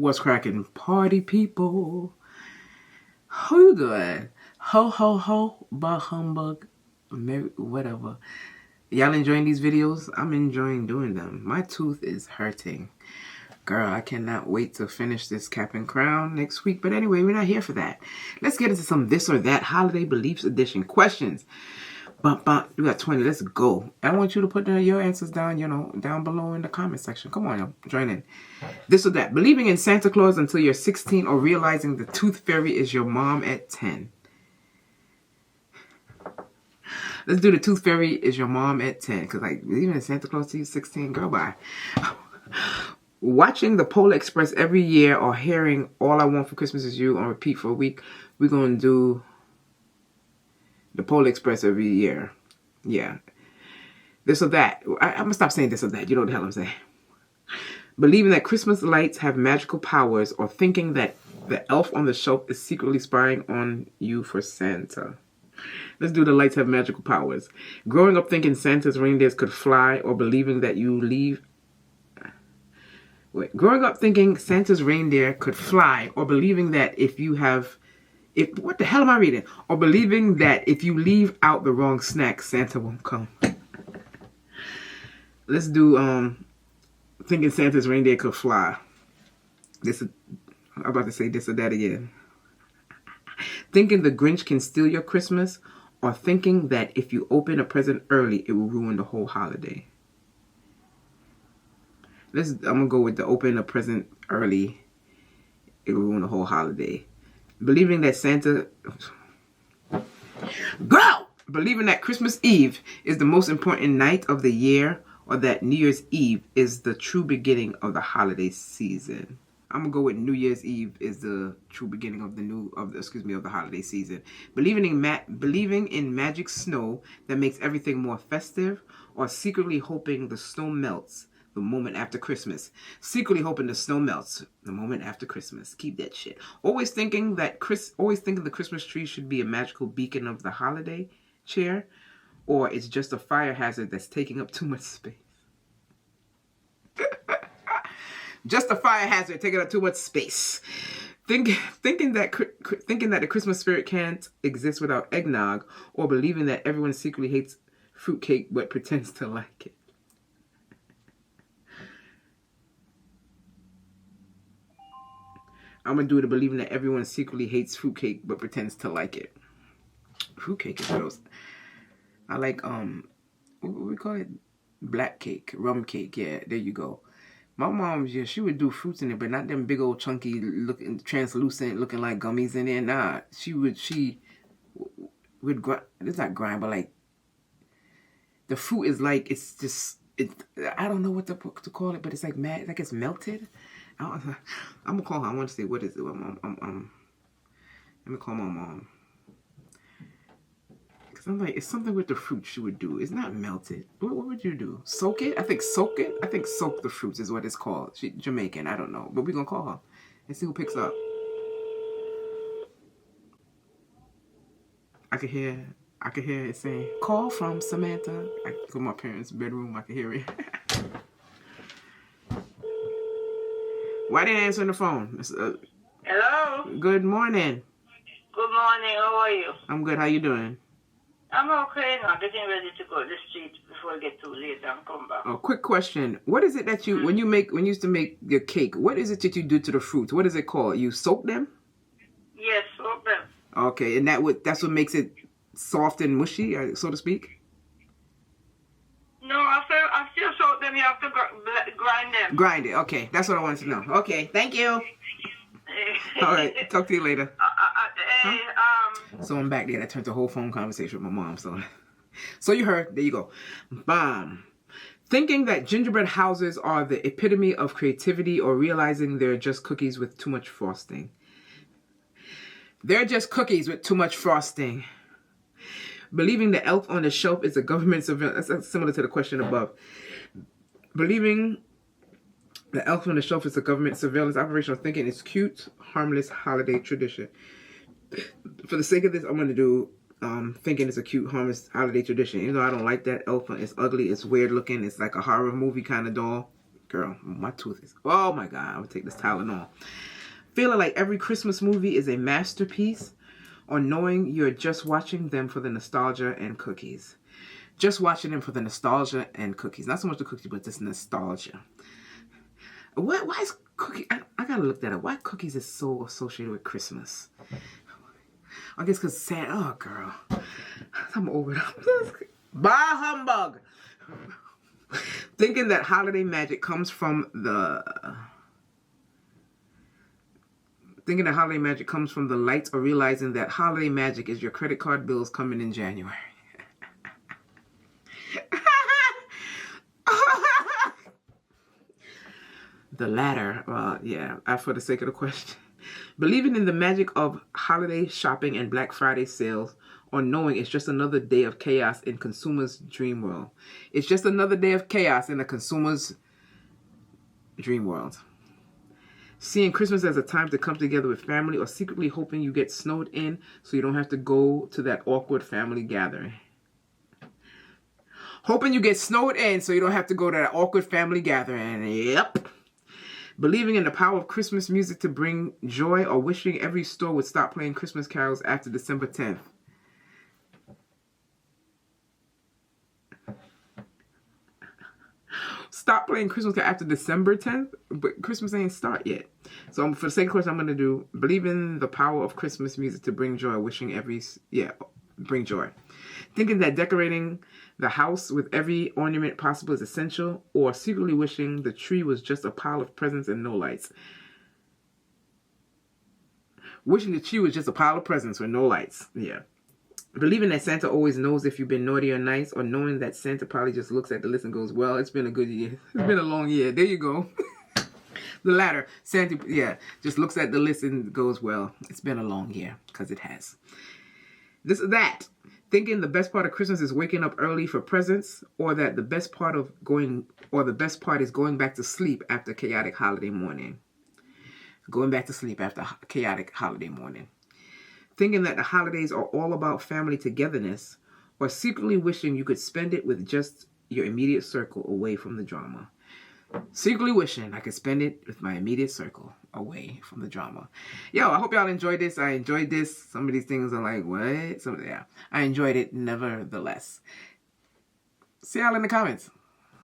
What's cracking, party people? How you doing? Ho ho ho, bah humbug, whatever. Y'all enjoying these videos? I'm enjoying doing them. My tooth is hurting. Girl, I cannot wait to finish this cap and crown next week. But anyway, we're not here for that. Let's get into some this or that holiday beliefs edition questions. You got 20. Let's go. I want you to put your answers down, down below in the comment section. Come on, y'all. Join in. This or that. Believing in Santa Claus until you're 16 or realizing the tooth fairy is your mom at 10. Let's do the tooth fairy is your mom at 10. Because, believing in Santa Claus till you're 16, girl, bye. Watching the Polar Express every year or hearing All I Want for Christmas Is You on repeat for a week. We're going to do the Polar Express every year. Yeah. This or that. I'm going to stop saying this or that. You know what the hell I'm saying. Believing that Christmas lights have magical powers or thinking that the elf on the shelf is secretly spying on you for Santa. Let's do the lights have magical powers. Growing up thinking Santa's reindeers could fly or believing that you leave... Growing up thinking Santa's reindeer could fly or believing that what the hell am I reading? Or believing that if you leave out the wrong snack, Santa won't come. Let's do thinking Santa's reindeer could fly. I'm about to say this or that again. Thinking the Grinch can steal your Christmas or thinking that if you open a present early, it will ruin the whole holiday. I'm going to go with the open a present early, it will ruin the whole holiday. Believing that Believing that Christmas Eve is the most important night of the year or that New Year's Eve is the true beginning of the holiday season. I'm going to go with New Year's Eve is the true beginning of the holiday season. Believing in magic snow that makes everything more festive or secretly hoping the snow melts the moment after Christmas. Secretly hoping the snow melts the moment after Christmas. Keep that shit. Always thinking the Christmas tree should be a magical beacon of the holiday cheer, or it's just a fire hazard that's taking up too much space. Just a fire hazard taking up too much space. Thinking that the Christmas spirit can't exist without eggnog, or believing that everyone secretly hates fruitcake but pretends to like it. I'm going to do the believing that everyone secretly hates fruitcake but pretends to like it. Fruitcake is gross. I like, what we call it? Black cake, rum cake. Yeah, there you go. My mom, she would do fruits in it, but not them big old chunky looking, translucent looking like gummies in there. Nah, she would grind, it's not grind, but the fruit is I don't know what to call it, but it's like it's melted. I'm gonna call her. I want to say, what is it? Let me call my mom. Because I'm like, it's something with the fruit she would do. It's not melted. What would you do? Soak it? I think soak the fruits is what it's called. She Jamaican. I don't know. But we're going to call her and see who picks up. I could hear it saying, call from Samantha. I go to my parents' bedroom. I could hear it. Why didn't I answer the phone? Hello? Good morning. Good morning. How are you? I'm good. How you doing? I'm okay. I'm getting ready to go to the street before I get too late and come back. A quick question. What is it that when you used to make your cake, what is it that you do to the fruits? What is it called? You soak them? Yes, soak them. Okay, and that's what makes it soft and mushy, so to speak? No, I still soak them. You have to grind them. Grind it. Okay, that's what I wanted to know. Okay, thank you. All right, talk to you later. So I'm back there. That turned to a whole phone conversation with my mom. So you heard. There you go. Bam. Thinking that gingerbread houses are the epitome of creativity or realizing they're just cookies with too much frosting. They're just cookies with too much frosting. Believing the elf on the shelf is a government surveillance. That's similar to the question above. Believing the elf on the shelf is a government surveillance operation or thinking it's cute, harmless holiday tradition. For the sake of this, I'm going to do thinking it's a cute, harmless holiday tradition. Even though I don't like that elf, it's ugly, it's weird looking, it's like a horror movie kind of doll. Girl, my tooth is... Oh my God, I'm going to take this Tylenol. Feeling like every Christmas movie is a masterpiece, or knowing you're just watching them for the nostalgia and cookies. Just watching them for the nostalgia and cookies. Not so much the cookies, but just nostalgia. Why is cookie... I gotta look that up. Why cookies is so associated with Christmas? I guess because Santa... Oh, girl. I'm over it. Bah humbug! Thinking that holiday magic comes from the... Thinking that holiday magic comes from the lights, or realizing that holiday magic is your credit card bills coming in January. The latter, yeah, for the sake of the question. Believing in the magic of holiday shopping and Black Friday sales, or knowing it's just another day of chaos in consumers' dream world. It's just another day of chaos in the consumer's dream world. Seeing Christmas as a time to come together with family, or secretly hoping you get snowed in so you don't have to go to that awkward family gathering. Hoping you get snowed in so you don't have to go to that awkward family gathering. Yep. Believing in the power of Christmas music to bring joy, or wishing every store would stop playing Christmas carols after December 10th. Stop playing Christmas after December 10th, but Christmas ain't start yet. So for the sake of the question, I'm going to do believe in the power of Christmas music to bring joy, wishing every, bring joy. Thinking that decorating the house with every ornament possible is essential, or secretly wishing the tree was just a pile of presents and no lights. Wishing the tree was just a pile of presents with no lights. Yeah. Believing that Santa always knows if you've been naughty or nice, or knowing that Santa probably just looks at the list and goes, well, it's been a good year. It's been a long year. There you go. The latter. Santa, just looks at the list and goes, well, it's been a long year, because it has. This or that. Thinking the best part of Christmas is waking up early for presents, or that the best part is going back to sleep after a chaotic holiday morning. Going back to sleep after a chaotic holiday morning. Thinking that the holidays are all about family togetherness, or secretly wishing you could spend it with just your immediate circle away from the drama. Secretly wishing I could spend it with my immediate circle away from the drama. Yo, I hope y'all enjoyed this. I enjoyed this. Some of these things are like, what? I enjoyed it nevertheless. See y'all in the comments.